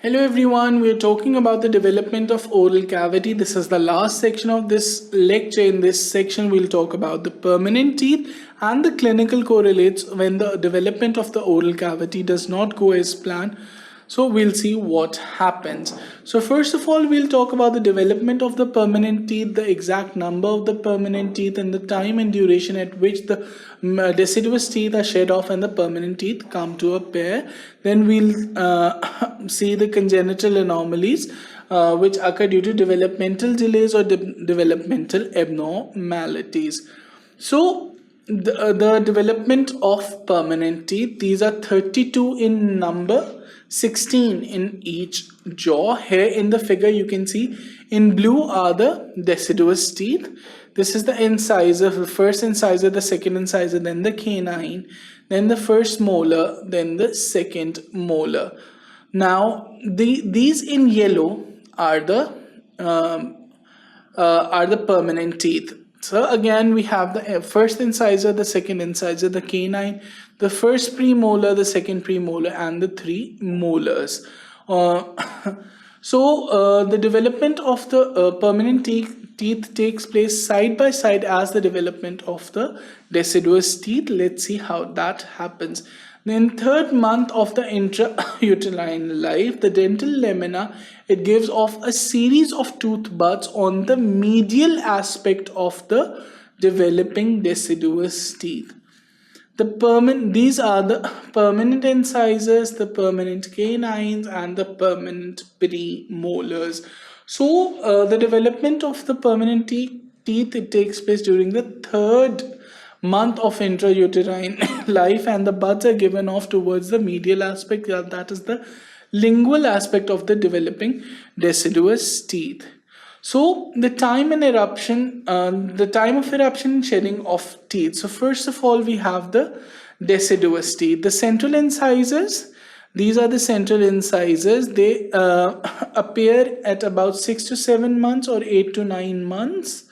Hello everyone, we are talking about the development of oral cavity. This is the last section of this lecture. In this section, we'll talk about the permanent teeth and the clinical correlates when the development of the oral cavity does not go as planned. So we'll see what happens. So first of all, we'll talk about the development of the permanent teeth, the exact number of the permanent teeth, and the time and duration at which the deciduous teeth are shed off and the permanent teeth come to a pair. Then we'll see the congenital anomalies which occur due to developmental delays or developmental abnormalities. So the development of permanent teeth, these are 32 in number, 16 in each jaw. Here in the figure you can see in blue are the deciduous teeth. This is the incisor, the first incisor, the second incisor, then the canine, then the first molar, then the second molar. Now these in yellow are the permanent teeth. So again we have the first incisor, the second incisor, the canine, the first premolar, the second premolar, and the three molars. The development of the permanent teeth takes place side by side as the development of the deciduous teeth. Let's see how that happens. In third month of the intrauterine life, the dental lamina, it gives off a series of tooth buds on the medial aspect of the developing deciduous teeth. These are the permanent incisors, the permanent canines, and the permanent premolars. So the development of the permanent teeth, it takes place during the third month of intrauterine life, and the buds are given off towards the medial aspect, that is the lingual aspect of the developing deciduous teeth. So the time of eruption and shedding of teeth. So first of all we have the deciduous teeth. The central incisors, these are the central incisors. They appear at about 6 to 7 months or 8 to 9 months,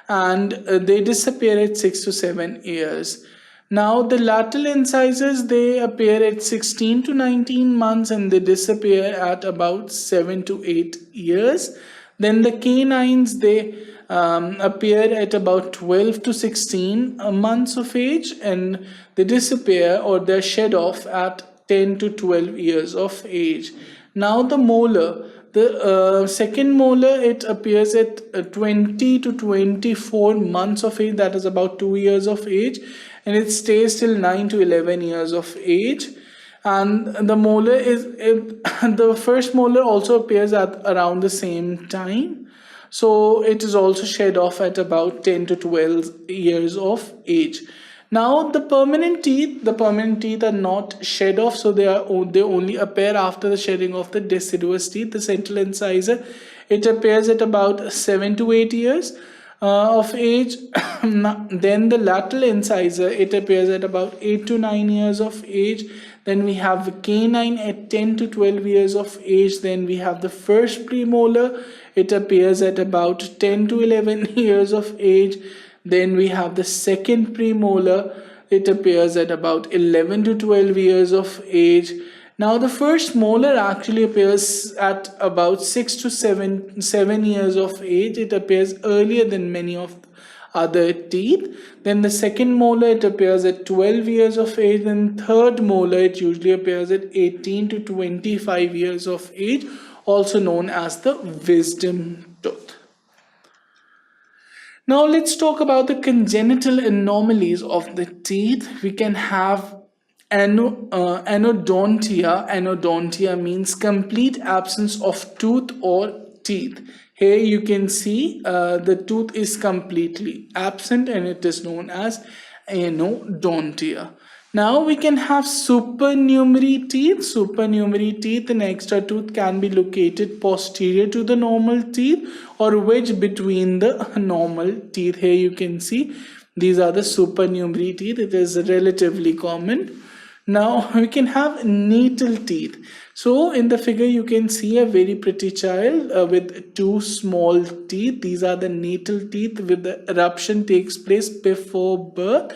and they disappear at 6 to 7 years. Now the lateral incisors, they appear at 16 to 19 months and they disappear at about 7 to 8 years. Then the canines, they appear at about 12 to 16 months of age and they disappear or they're shed off at 10 to 12 years of age. Now the molar, the second molar, it appears at 20 to 24 months of age, that is about 2 years of age, and it stays till 9 to 11 years of age. And the molar is the first molar also appears at around the same time, so it is also shed off at about 10 to 12 years of age. Now the permanent teeth are not shed off, so they only appear after the shedding of the deciduous teeth. The central incisor, it appears at about 7 to 8 years of age. Then the lateral incisor, it appears at about 8 to 9 years of age. Then we have the canine at 10 to 12 years of age. Then we have the first premolar, it appears at about 10 to 11 years of age. Then we have the second premolar, it appears at about 11 to 12 years of age. Now the first molar actually appears at about 6 to 7 years of age. It appears earlier than many of other teeth. Then the second molar, it appears at 12 years of age. Then third molar, it usually appears at 18 to 25 years of age, also known as the wisdom tooth. Now let's talk about the congenital anomalies of the teeth. We can have anodontia. Anodontia means complete absence of tooth or teeth. Here you can see the tooth is completely absent and it is known as anodontia. Now we can have supernumerary teeth. Supernumerary teeth, an extra tooth can be located posterior to the normal teeth or wedged between the normal teeth. Here you can see these are the supernumerary teeth. It is relatively common. Now we can have natal teeth. So in the figure you can see a very pretty child with two small teeth. These are the natal teeth, with the eruption takes place before birth.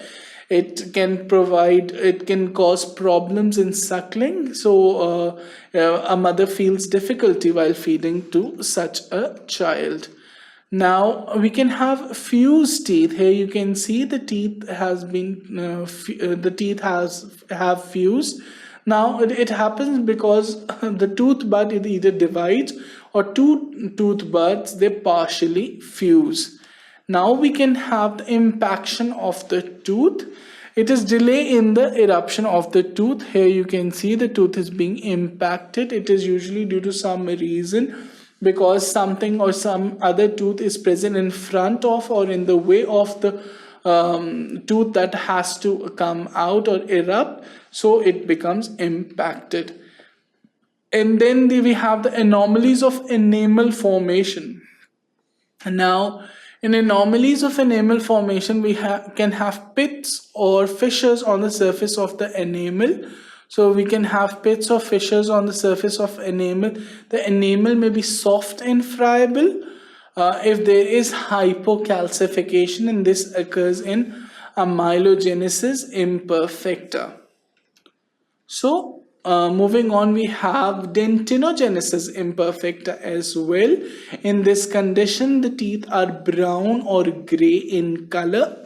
It can cause problems in suckling. So a mother feels difficulty while feeding to such a child. Now we can have fused teeth. Here you can see the teeth has been the teeth have fused. Now it happens because the tooth bud it either divides, or two tooth buds they partially fuse. Now we can have the impaction of the tooth. It is delay in the eruption of the tooth. Here you can see the tooth is being impacted. It is usually due to some reason, because something or some other tooth is present in front of or in the way of the tooth that has to come out or erupt, so it becomes impacted. And then we have the anomalies of enamel formation. Now, in anomalies of enamel formation, we can have pits or fissures on the surface of the enamel. So we can have pits or fissures on the surface of enamel. The enamel may be soft and friable if there is hypocalcification, and this occurs in amylogenesis imperfecta. So moving on, we have dentinogenesis imperfecta as well. In this condition, the teeth are brown or gray in color.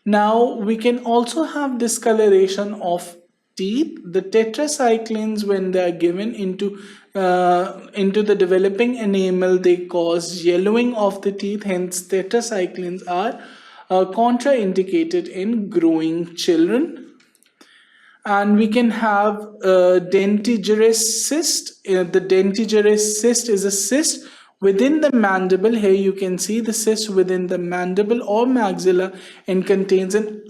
Now we can also have discoloration of teeth. The tetracyclines, when they are given into the developing enamel, they cause yellowing of the teeth. Hence, tetracyclines are contraindicated in growing children. And we can have dentigerous cyst. The dentigerous cyst is a cyst within the mandible. Here you can see the cyst within the mandible or maxilla, and contains an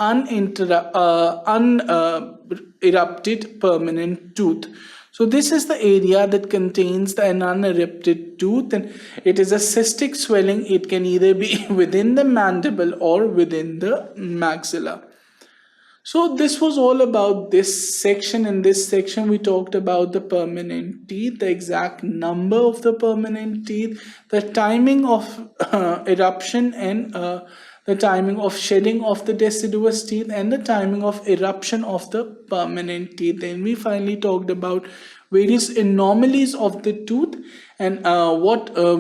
unerupted permanent tooth. So this is the area that contains an unerupted tooth, and it is a cystic swelling. It can either be within the mandible or within the maxilla. So this was all about this section. In this section, we talked about the permanent teeth, the exact number of the permanent teeth, the timing of eruption, and the timing of shedding of the deciduous teeth, and the timing of eruption of the permanent teeth. Then we finally talked about various anomalies of the tooth, and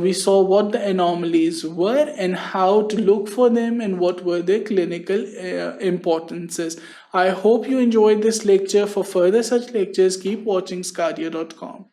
we saw what the anomalies were and how to look for them and what were their clinical importances. I hope you enjoyed this lecture. For further such lectures, keep watching sqadia.com.